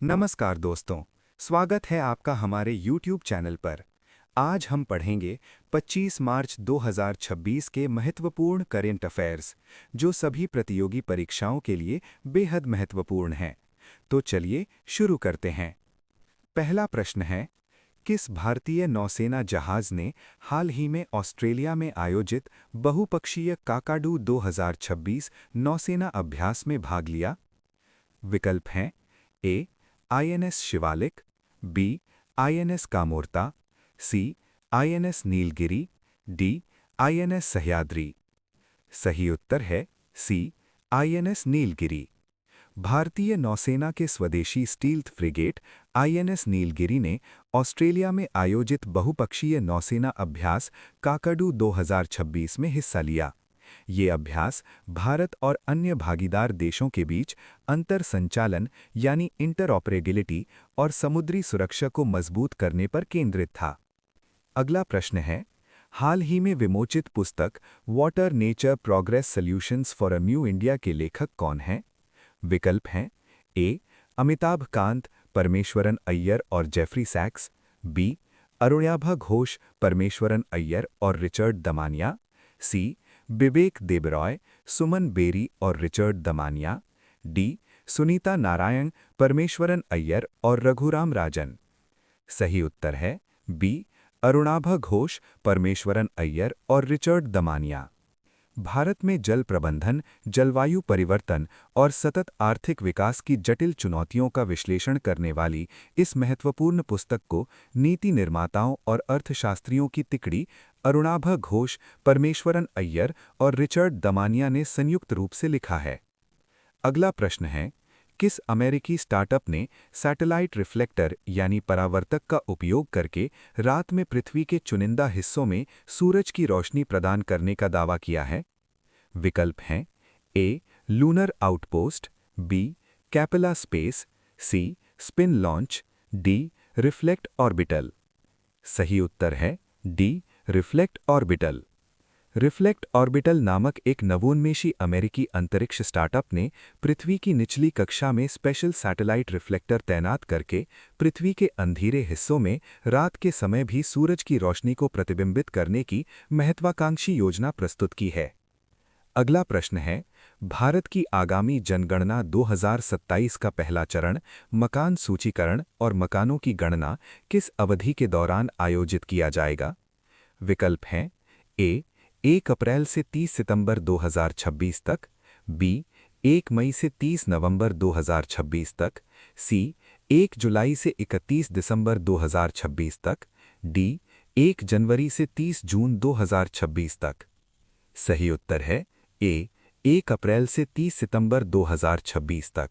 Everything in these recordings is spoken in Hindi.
नमस्कार दोस्तों, स्वागत है आपका हमारे YouTube चैनल पर। आज हम पढ़ेंगे 25 मार्च 2026 के महत्वपूर्ण करंट अफेयर्स, जो सभी प्रतियोगी परीक्षाओं के लिए बेहद महत्वपूर्ण हैं। तो चलिए शुरू करते हैं। पहला प्रश्न है, किस भारतीय नौसेना जहाज ने हाल ही में ऑस्ट्रेलिया में आयोजित बहुपक्षीय काकाडू 2026 नौसेना अभ्यास में भाग लिया? विकल्प हैं A INS Shivalik, B INS Kamorta, C INS Nilgiri, D INS Sahyadri. सही उत्तर है सी आईएनएस नीलगिरी। भारतीय नौसेना के स्वदेशी स्टील्थ फ्रिगेट आईएनएस नीलगिरी ने ऑस्ट्रेलिया में आयोजित बहुपक्षीय नौसेना अभ्यास काकाडू 2026 में हिस्सा लिया। ये अभ्यास भारत और अन्य भागीदार देशों के बीच अंतर संचालन यानी इंटरऑपरेबिलिटी और समुद्री सुरक्षा को मजबूत करने पर केंद्रित था। अगला प्रश्न है, हाल ही में विमोचित पुस्तक water nature progress solutions for a new India के लेखक कौन हैं? विकल्प हैं ए अमिताभ कांत, परमेश्वरन अय्यर और जेफरी सैक्स, बी अरुण्याभा घोष, परमेश्वरन अय्यर और रिचर्ड दमानिया, सी विवेक देबरॉय, सुमन बेरी और रिचर्ड दमानिया, डी सुनीता नारायण, परमेश्वरन अय्यर और रघुराम राजन। सही उत्तर है बी अरुणाभा घोष, परमेश्वरन अय्यर और रिचर्ड दमानिया। भारत में जल प्रबंधन, जलवायु परिवर्तन और सतत आर्थिक विकास की जटिल चुनौतियों का विश्लेषण करने वाली इस महत्वपूर्ण पुस्तक को नीति निर्माताओं और अर्थशास्त्रियों की तिकड़ी अरुणाभा घोष, परमेश्वरन अय्यर और रिचर्ड दमानिया ने संयुक्त रूप से लिखा है। अगला प्रश्न है, किस अमेरिकी स्टार्टअप ने सैटेलाइट रिफ्लेक्टर यानी परावर्तक का उपयोग करके रात में पृथ्वी के चुनिंदा हिस्सों में सूरज की रोशनी प्रदान करने का दावा किया है? विकल्प हैं A lunar outpost, B Capella Space, C Spin Launch, D Reflect Orbital. सही उत्तर है D Reflect Orbital. Reflect Orbital नामक एक नवोन्मेषी अमेरिकी अंतरिक्ष स्टार्टअप ने पृथ्वी की निचली कक्षा में स्पेशल सैटेलाइट रिफ्लेक्टर तैनात करके पृथ्वी के अंधेरे हिस्सों में रात के समय भी सूरज की रोशनी को प्रतिबिंबित करने की महत्वाकांक्षी योजना प्रस्तुत की है। अगला प्रश्न है, भारत की आगामी जनगणना 2027 का पहला चरण मकान सूचीकरण और मकानों की गणना किस अवधि के दौरान आयोजित किया जाएगा? विकल्प हैं ए 1 अप्रैल से 30 सितंबर 2026 तक, बी 1 मई से 30 नवंबर 2026 तक, सी 1 जुलाई से 31 दिसंबर 2026 तक, डी 1 जनवरी से 30 जून 2026 तक। सही उत्तर है ए 1 अप्रैल से 30 सितंबर 2026 तक।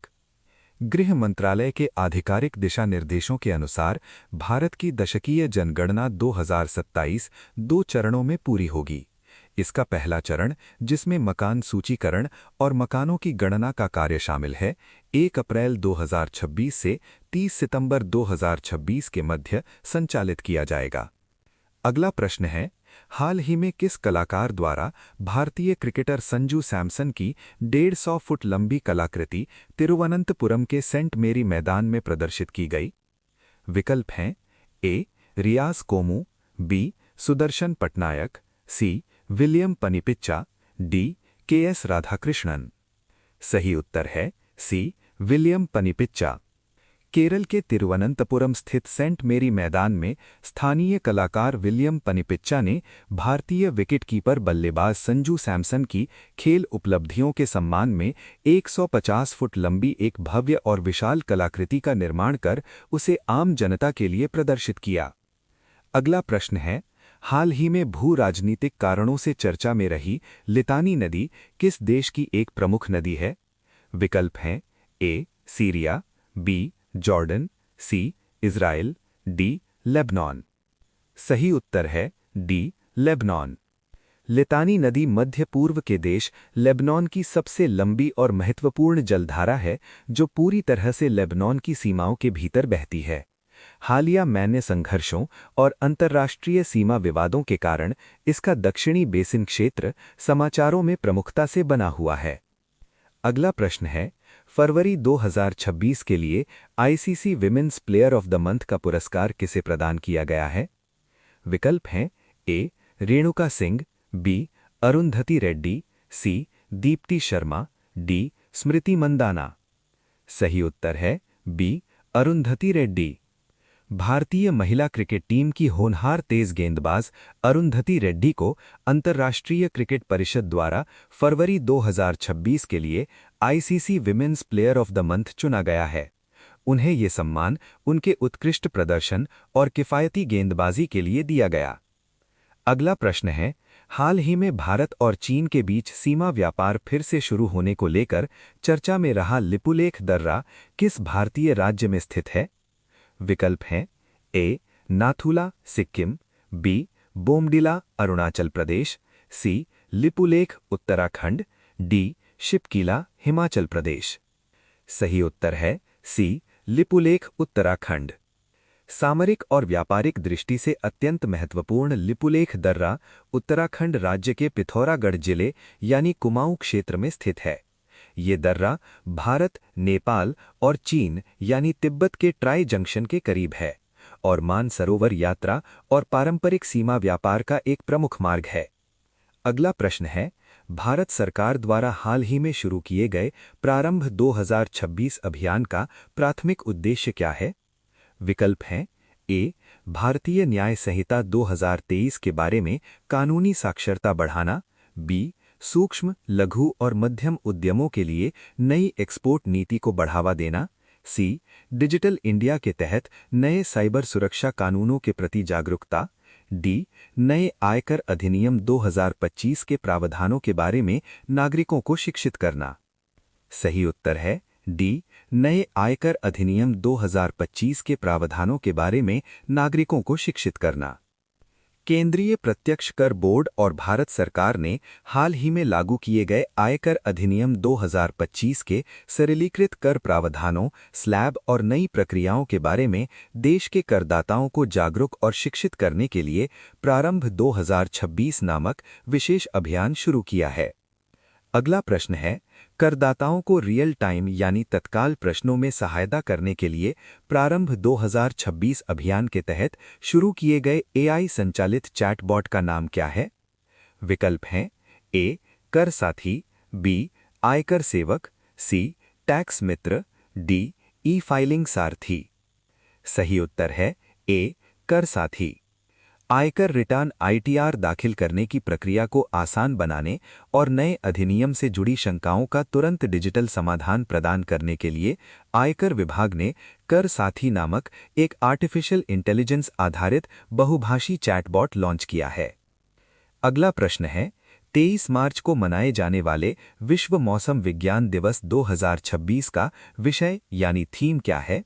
गृह मंत्रालय के आधिकारिक दिशा निर्देशों के अनुसार भारत की दशकीय जनगणना 2027 2 चरणों में पूरी होगी। इसका पहला चरण, जिसमें मकान सूचीकरण और मकानों की गणना का कार्य शामिल है, 1 अप्रैल 2026 से 30 सितंबर 2026 के मध्य संचालित किया जाएगा। अगला प्रश्न है, हाल ही में किस कलाकार द्वारा भारतीय क्रिकेटर संजू सैमसन की 150 फुट लंबी कलाकृति तिरुवनंतपुरम के सेंट मेरी मैदान में प्रदर्शित की गई? विकल्प हैं A Riyas Komu, B Sudarshan Pattnaik, C William Panipichai, D K S. Radhakrishnan. सही उत्तर है सी विलियम पनिपिच्चा। केरल के तिरुवनंतपुरम स्थित सेंट मेरी मैदान में स्थानीय कलाकार विलियम पनिपिच्चा ने भारतीय विकेटकीपर बल्लेबाज संजू सैमसन की खेल उपलब्धियों के सम्मान में 150 फुट लंबी एक भव्य और विशाल कलाकृति का निर्माण कर उसे आम जनता के लिए प्रदर्शित किया। अगला प्रश्न है, हाल ही में भू राजनीतिक कारणों से चर्चा में रही लितानी नदी किस देश की एक प्रमुख नदी है? विकल्प हैं ए सीरिया, बी जॉर्डन, सी इज़राइल, डी लेबनान। सही उत्तर है डी लेबनान। लितानी नदी मध्य पूर्व के देश लेबनान की सबसे लंबी और महत्वपूर्ण जलधारा है, जो पूरी तरह से लेबनान की सीमाओं के भीतर बहती है। हालिया मैन्य संघर्षों और अंतर्राष्ट्रीय सीमा विवादों के कारण इसका दक्षिणी बेसिन क्षेत्र समाचारों में प्रमुखता से बना हुआ है। अगला प्रश्न है, फरवरी 2026 के लिए ICC women's player of the month का पुरस्कार किसे प्रदान किया गया है? विकल्प हैं ए रेणुका सिंह, बी अरुंधति रेड्डी, सी दीप्ति शर्मा, डी स्मृति मंदाना। सही उत्तर है बी अरुंधति रेड्डी। भारतीय महिला क्रिकेट टीम की होनहार तेज गेंदबाज अरुंधति रेड्डी को अंतर्राष्ट्रीय क्रिकेट परिषद द्वारा फरवरी 2026 के लिए ICC women's player of the month चुना गया है। उन्हें ये सम्मान उनके उत्कृष्ट प्रदर्शन और किफायती गेंदबाजी के लिए दिया गया। अगला प्रश्न है, हाल ही में भारत और चीन के बीच सीमा व्यापार फिर से शुरू होने को लेकर चर्चा में रहा लिपुलेख दर्रा किस भारतीय राज्य में स्थित है? विकल्प हैं ए नाथुला सिक्किम, बी बोमडिला अरुणाचल प्रदेश, सी लिपुलेख उत्तराखंड, डी शिपकीला हिमाचल प्रदेश। सही उत्तर है सी लिपुलेख उत्तराखंड। सामरिक और व्यापारिक दृष्टि से अत्यंत महत्वपूर्ण लिपुलेख दर्रा उत्तराखंड राज्य के पिथौरागढ़ जिले यानी कुमाऊं क्षेत्र में स्थित है। ये दर्रा भारत, नेपाल और चीन यानी तिब्बत के ट्राई जंक्शन के करीब है और मानसरोवर यात्रा और पारंपरिक सीमा व्यापार का एक प्रमुख मार्ग है। अगला प्रश्न है, भारत सरकार द्वारा हाल ही में शुरू किए गए प्रारंभ 2026 अभियान का प्राथमिक उद्देश्य क्या है? विकल्प हैं ए भारतीय न्याय संहिता 2023 के बारे में कानूनी साक्षरता बढ़ाना, बी सूक्ष्म, लघु और मध्यम उद्यमों के लिए नई एक्सपोर्ट नीति को बढ़ावा देना, सी डिजिटल इंडिया के तहत नए साइबर सुरक्षा कानूनों के प्रति जागरूकता, डी नए आयकर अधिनियम 2025 के प्रावधानों के बारे में नागरिकों को शिक्षित करना। सही उत्तर है डी नए आयकर अधिनियम 2025 के प्रावधानों के बारे में नागरिकों को शिक्षित करना। केंद्रीय प्रत्यक्ष कर बोर्ड और भारत सरकार ने हाल ही में लागू किए गए आयकर अधिनियम 2025 के सरलीकृत कर प्रावधानों, स्लैब और नई प्रक्रियाओं के बारे में देश के करदाताओं को जागरूक और शिक्षित करने के लिए प्रारंभ 2026 नामक विशेष अभियान शुरू किया है। अगला प्रश्न है, करदाताओं को रियल टाइम यानी तत्काल प्रश्नों में सहायता करने के लिए प्रारंभ 2026 अभियान के तहत शुरू किए गए एआई संचालित चैटबॉट का नाम क्या है? विकल्प हैं ए कर साथी, बी आयकर सेवक, सी टैक्स मित्र, डी ई फाइलिंग सारथी। सही उत्तर है ए कर साथी। आयकर रिटर्न आईटीआर दाखिल करने की प्रक्रिया को आसान बनाने और नए अधिनियम से जुड़ी शंकाओं का तुरंत डिजिटल समाधान प्रदान करने के लिए आयकर विभाग ने कर साथी नामक एक आर्टिफिशियल इंटेलिजेंस आधारित बहुभाषी चैटबॉट लॉन्च किया है। अगला प्रश्न है, 23 मार्च को मनाए जाने वाले विश्व मौसम विज्ञान दिवस 2026 का विषय यानी थीम क्या है?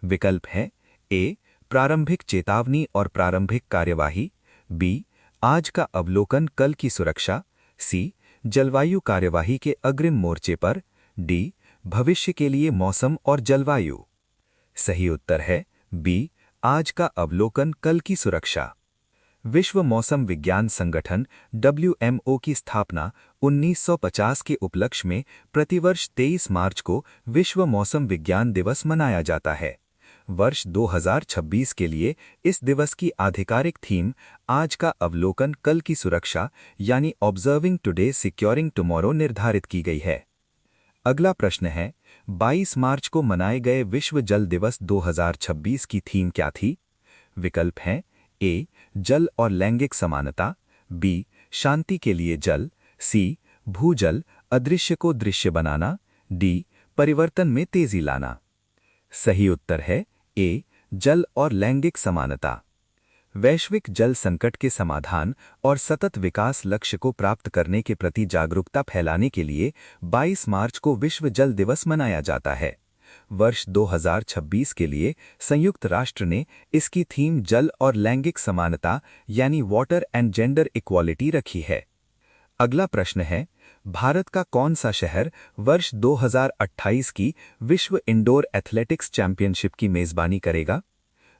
विकल्प हैं ए प्रारंभिक चेतावनी और प्रारंभिक कार्यवाही, बी आज का अवलोकन कल की सुरक्षा, सी जलवायु कार्यवाही के अग्रिम मोर्चे पर, डी भविष्य के लिए मौसम और जलवायु। सही उत्तर है बी आज का अवलोकन कल की सुरक्षा। विश्व मौसम विज्ञान संगठन WMO की स्थापना 1950 के उपलक्ष्य में प्रतिवर्ष 23 मार्च को विश्व मौसम विज्ञान दिवस मनाया जाता है। वर्ष 2026 के लिए इस दिवस की आधिकारिक थीम आज का अवलोकन कल की सुरक्षा यानी ऑब्जर्विंग टुडे सिक्योरिंग टुमारो निर्धारित की गई है। अगला प्रश्न है, 22 मार्च को मनाए गए विश्व जल दिवस 2026 की थीम क्या थी? विकल्प हैं ए जल और लैंगिक समानता, बी शांति के लिए जल, सी भूजल अदृश्य को दृश्य बनाना, डी परिवर्तन में तेजी लाना। सही उत्तर है ए जल और लैंगिक समानता। वैश्विक जल संकट के समाधान और सतत विकास लक्ष्य को प्राप्त करने के प्रति जागरूकता फैलाने के लिए 22 मार्च को विश्व जल दिवस मनाया जाता है। वर्ष 2026 के लिए संयुक्त राष्ट्र ने इसकी थीम जल और लैंगिक समानता यानी वाटर एंड जेंडर इक्वालिटी रखी है। अगला प्रश्न है, भारत का कौन सा शहर वर्ष 2028 की विश्व इंडोर एथलेटिक्स चैंपियनशिप की मेजबानी करेगा?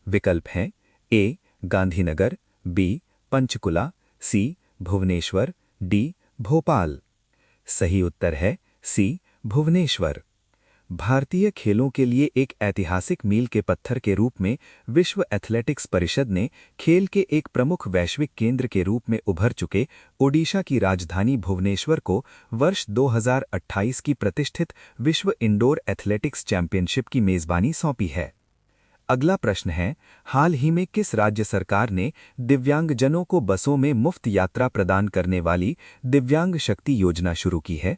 विकल्प हैं ए गांधीनगर, बी पंचकुला, सी भुवनेश्वर, डी भोपाल। सही उत्तर है सी भुवनेश्वर। भारतीय खेलों के लिए एक ऐतिहासिक मील के पत्थर के रूप में विश्व एथलेटिक्स परिषद ने खेल के एक प्रमुख वैश्विक केंद्र के रूप में उभर चुके ओडिशा की राजधानी भुवनेश्वर को वर्ष 2028 की प्रतिष्ठित विश्व इंडोर एथलेटिक्स चैंपियनशिप की मेजबानी सौंपी है। अगला प्रश्न है, हाल ही में किस राज्य सरकार ने दिव्यांगजनों को बसों में मुफ्त यात्रा प्रदान करने वाली दिव्यांग शक्ति योजना शुरू की है?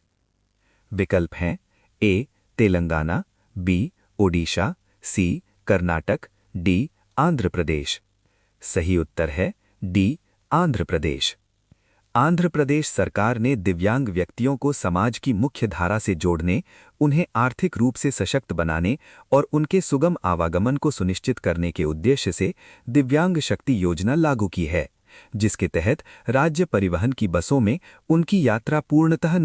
विकल्प हैं ए तेलंगाना, बी ओडिशा, सी कर्नाटक, डी आंध्र प्रदेश। सही उत्तर है डी आंध्र प्रदेश। आंध्र प्रदेश सरकार ने दिव्यांग व्यक्तियों को समाज की मुख्य धारा से जोड़ने, उन्हें आर्थिक रूप से सशक्त बनाने और उनके सुगम आवागमन को सुनिश्चित करने के उद्देश्य से दिव्यांग शक्ति योजना लागू की है, जिसके तहत राज्य परिवहन की बसों में उनकी यात्रा पूर्णतः